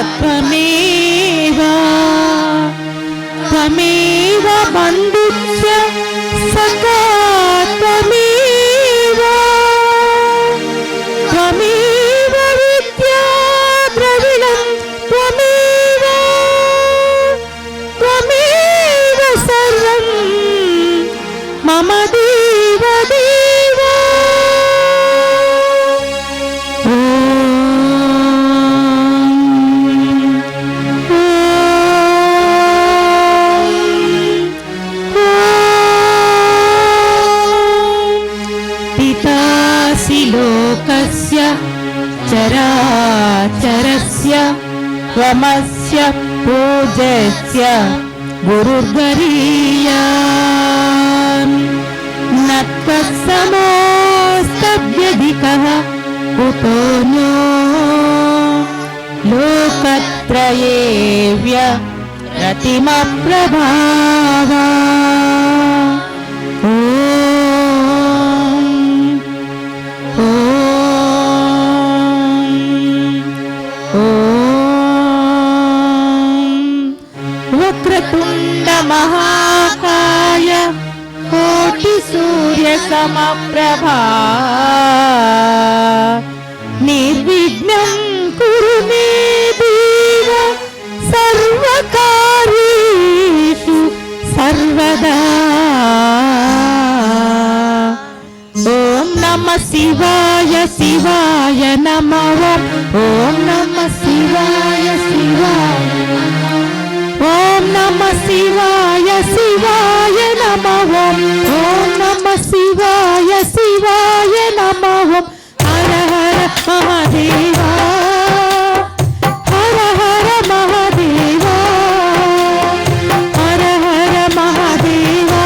त्वमेव त्वमेव बन्धुश्च सखा त्वमेव त्वमेव विद्या द्रविणं त्वमेव त्वमेव सर्वं मम देव देव पितासि लोकस्य चराचरस्य त्वमस्य पूज्यस्य गुरुर्गरीयान् न त्वत्समोऽस्तव्यधिकः कुतोऽन्यो लोकत्रयेव्य प्रतिमप्रभावा वक्रतुण्ड महाकाय कोटिसूर्यसमप्रभा निर्विघ्नं कुरु मे देव सर्वकार्येषु सर्वदा ॐ नमः शिवाय शिवाय नमः ॐ नमः शिवाय शिवाय ॐ नमः शिवाय शिवाय नमः ॐ नमः शिवाय शिवाय नमः हर हर महादेवा हर हर महादेवा हर हर महादेवा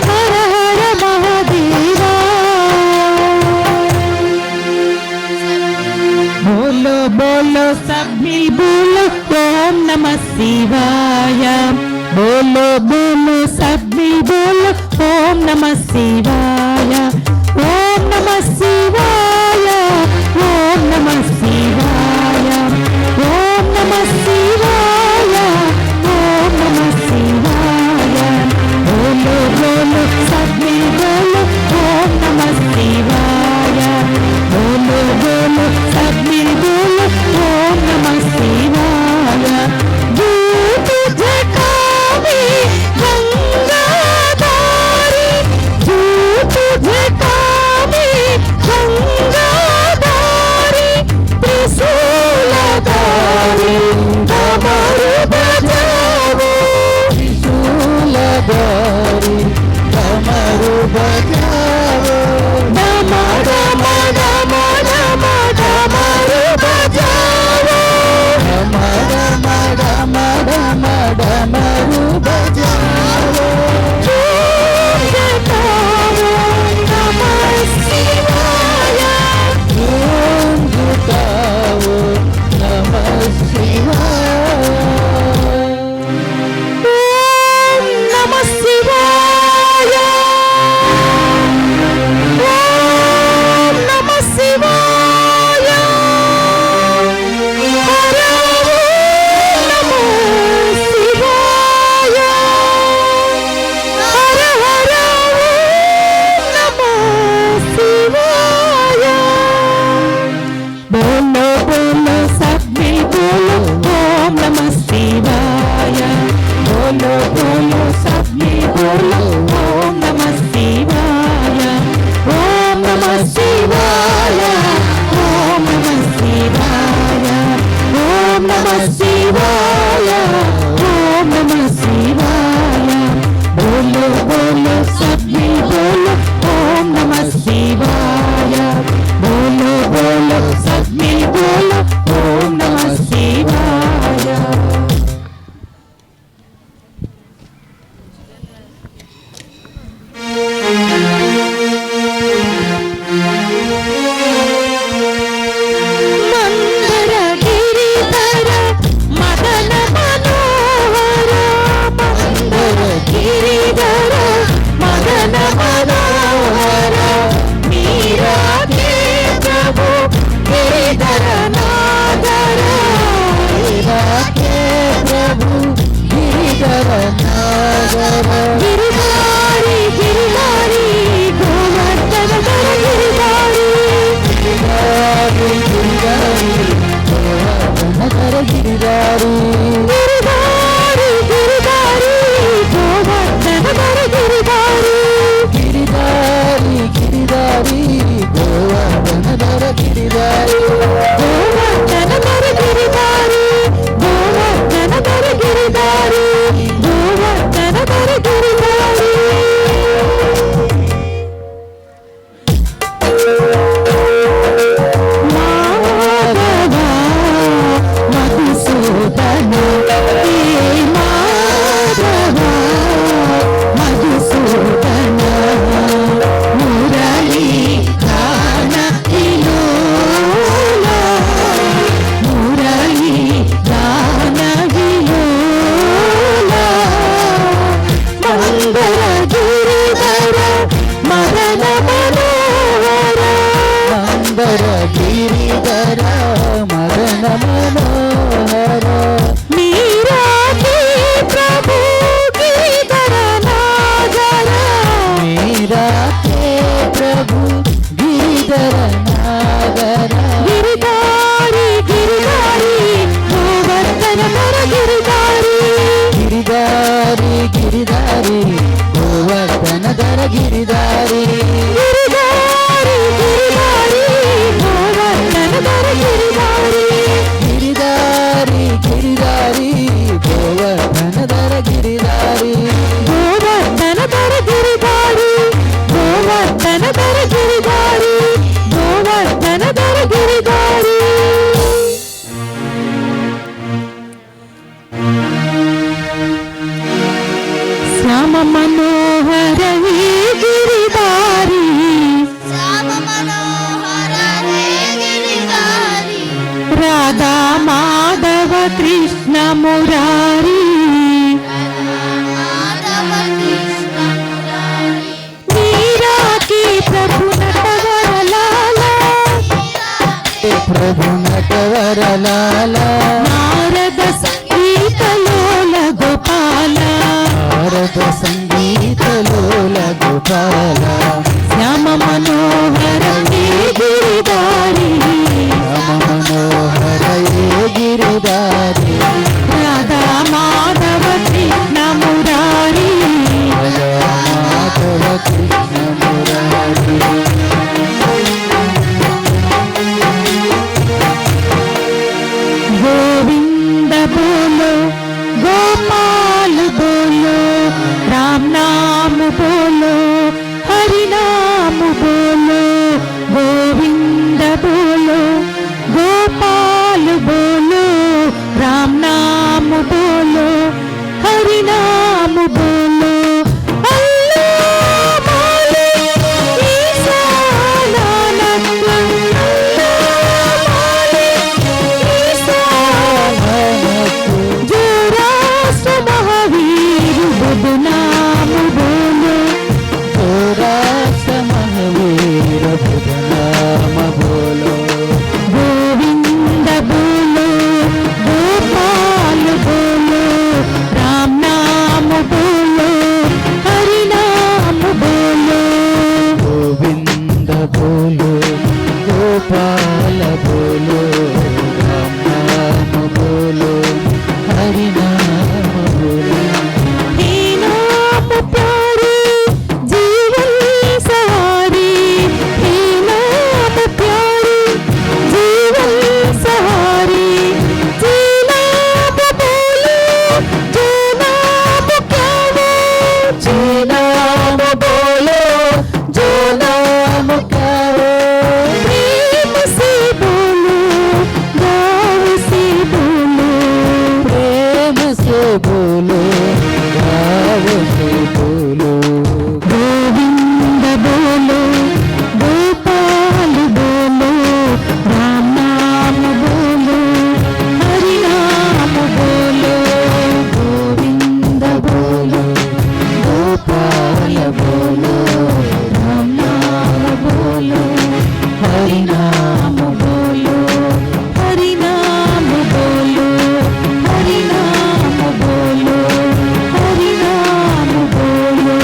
हर हर महादेवा बोलो बोलो सब मिल बोलो ओम नमः शिवाय बोलो बोलो सब मिल बोलो ओम नमः शिवाय ओम नमः शिवाय ओम नमः शिवाय ओम नमः शिवाय ओम नमः शिवाय बोलो बोलो सब मिल बोलो ओम नमः शिवाय बोलो बोलो सब मिल बोलो ओम नमः शिवाय दूत जटावे गंगाधारी दूत जटावे गंगाधारी त्रिशूलधारी डमरू बजाओ त्रिशूलधारी डमरू बजाओ डम डम डम डम डमरू बजाओ डम डम डम डम डमरू बजाओ ओम जटाओ नमः शिवाय ओम जटाओ नमः शिवाय ओम नमः शिवाय ओम नमः शिवाय हर ओम नमः शिवाय हर हर ओम नमः शिवाय बोलो बोलो सब मिल बोलो ओम नमः शिवाय बोलो बोलो सब मिल बोलो ओम नमः शिवाय ओम नमः शिवाय ओम नमः शिवाय ओम नमः शिवाय ओम नमः शिवाय बोलो बोलो सब मिल बोलो ओम नमः शिवाय बोलो बोलो सब मिल बोलो ओम नमः शिवाय मंदर गिरिधर मदन మనోహర మీరా के प्रभु गिरिधर नागर मेरा के प्रभु गिरिधर नागर गिरिधारी गिरिधारी गोवर्धन धर गिरिधारी गिरिधारी गिरिधारी गोवर्धन धर गिरिधारी गिरिधारी गिरिधारी गोवर्धन धर गिरिधारी गिरिधारी गिरिधारी गोवर्धन धर गिरिधारी गोवर्धन धर गिरिधारी गोवर्धन धर गिरिधारी गोवर्धन धर गिरिधारी श्याम मनोहर हे गिरिधारी श्याम मनोहर हे गिरिधारी राधा माधव कृष्ण मुरारी माधव कृष्ण मुरारी मीरा की प्रभु नटवर लाला प्रभु नटवर लाला नारद संगीत लोल गोपाल भारत संगीत लोल गोपाल श्याम मनोहर हे गिरिधारी राम मनोहर ये गिरिधारी राधा माधव कृष्ण मुरारी माधव कृष्ण मुरारी गोविंद बोलो गोपाल बोलो राम नाम बोलो हरि नाम बोलो गोविंद बोलो गोपाल बोलो राम नाम बोलो हरि नाम बोलो अल्लाह मालिक ईसा नानक अल्लाह मालिक ईसा जो राष्ट्र महावीर बुध नाम बोलो रास महावीर बुध नाम बोलो गोविंद बोलो गोपाल बोलो राम नाम बोलो हरि नाम बोलो गोविंद बोलो गोपाल बोलो राम नाम बोलो हरि नाम बोलो हे नाम प्यारे जीवन सवारी हे नाम प्यारे जीवन सवारी जी नाम बोलो जो नाम क्या वो जी नाम बोलो जो नाम कहो प्रेम से बोलो गाँव से बोलो प्रेम से बोलो भाव से बोलो गोविंद बोलो गोपाल बोलो राम नाम बोलो हरि नाम बोलो गोविंद बोलो गोपाल बोलो राम नाम बोलो हरि नाम बोलो हरि नाम बोलो हरि नाम बोलो हरि नाम बोलो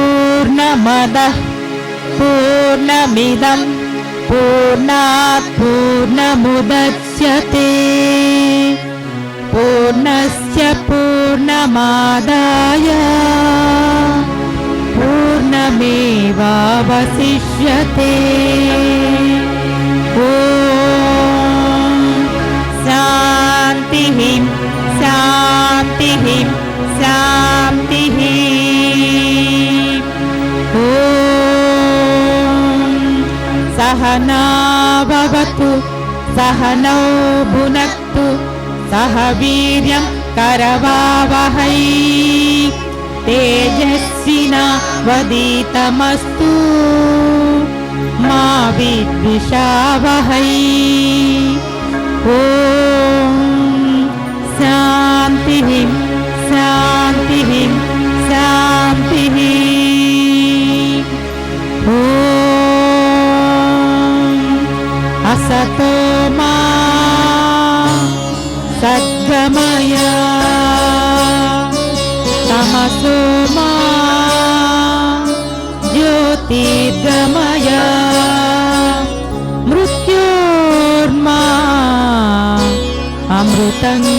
पूर्णमदः पूर्णमिदं पूर्णात् पूर्णमुदच्यते पूर्णस्य पूर्णमादाय पूर्णमेवावशिष्यते ॐ शान्तिः शान्तिः शान्तिः ॐ सहना भवतु सहनौ भुनक्तु सह वीर्यं करवावहै तेजस्विना वदितमस्तु मा विद्विषावहै ॐ शान्तिः शान्तिः शान्तिः దీర్ఘమయ మృత్యోర్మా అమృతంగా